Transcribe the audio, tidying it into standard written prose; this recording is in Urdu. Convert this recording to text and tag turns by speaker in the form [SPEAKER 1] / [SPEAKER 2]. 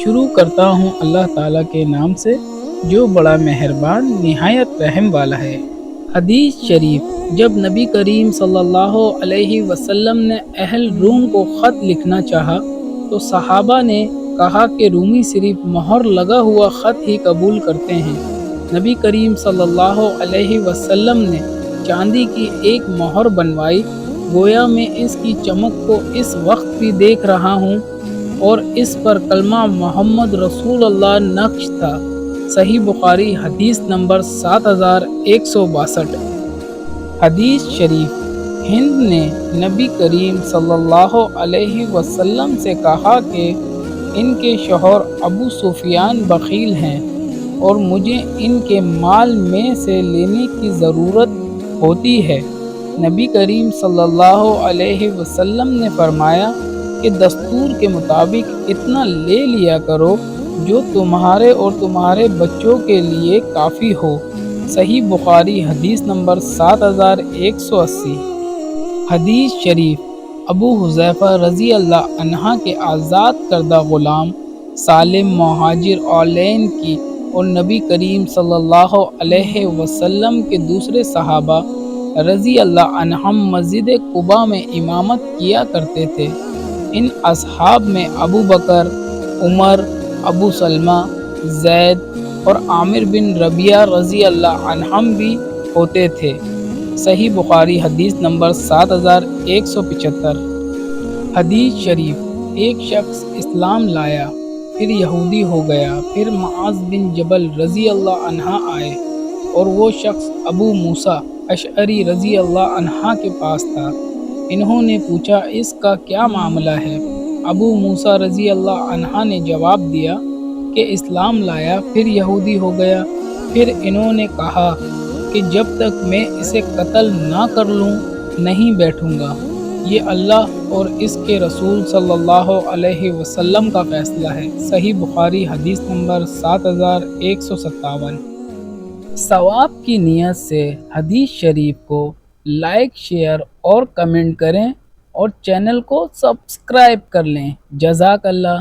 [SPEAKER 1] شروع کرتا ہوں اللہ تعالیٰ کے نام سے جو بڑا مہربان نہایت رحم والا ہے۔ حدیث شریف، جب نبی کریم صلی اللہ علیہ وسلم نے اہل روم کو خط لکھنا چاہا تو صحابہ نے کہا کہ رومی صرف مہر لگا ہوا خط ہی قبول کرتے ہیں۔ نبی کریم صلی اللہ علیہ وسلم نے چاندی کی ایک مہر بنوائی، گویا میں اس کی چمک کو اس وقت بھی دیکھ رہا ہوں، اور اس پر کلمہ محمد رسول اللہ نقش تھا۔ صحیح بخاری حدیث نمبر 7162۔ حدیث شریف، ہند نے نبی کریم صلی اللہ علیہ وسلم سے کہا کہ ان کے شوہر ابو سفیان بخیل ہیں اور مجھے ان کے مال میں سے لینے کی ضرورت ہوتی ہے۔ نبی کریم صلی اللہ علیہ وسلم نے فرمایا کہ دستور کے مطابق اتنا لے لیا کرو جو تمہارے اور تمہارے بچوں کے لیے کافی ہو۔ صحیح بخاری حدیث نمبر 7180۔ حدیث شریف، ابو حذیفہ رضی اللہ عنہ کے آزاد کردہ غلام سالم مہاجر اولین کی اور نبی کریم صلی اللہ علیہ وسلم کے دوسرے صحابہ رضی اللہ عنہم مسجد قباء میں امامت کیا کرتے تھے۔ ان اصحاب میں ابو بکر، عمر، ابو سلمہ، زید اور عامر بن ربیعہ رضی اللہ عنہم بھی ہوتے تھے۔ صحیح بخاری حدیث نمبر 7175۔ حدیث شریف، ایک شخص اسلام لایا، پھر یہودی ہو گیا، پھر معاذ بن جبل رضی اللہ عنہ آئے اور وہ شخص ابو موسیٰ اشعری رضی اللہ عنہ کے پاس تھا۔ انہوں نے پوچھا اس کا کیا معاملہ ہے؟ ابو موسیٰ رضی اللہ عنہ نے جواب دیا کہ اسلام لایا، پھر یہودی ہو گیا۔ پھر انہوں نے کہا کہ جب تک میں اسے قتل نہ کر لوں نہیں بیٹھوں گا، یہ اللہ اور اس کے رسول صلی اللہ علیہ وسلم کا فیصلہ ہے۔ صحیح بخاری حدیث نمبر 7157۔ ثواب کی نیت سے حدیث شریف کو لائک، شیئر اور کمنٹ کریں اور چینل کو سبسکرائب کر لیں۔ جزاک اللہ۔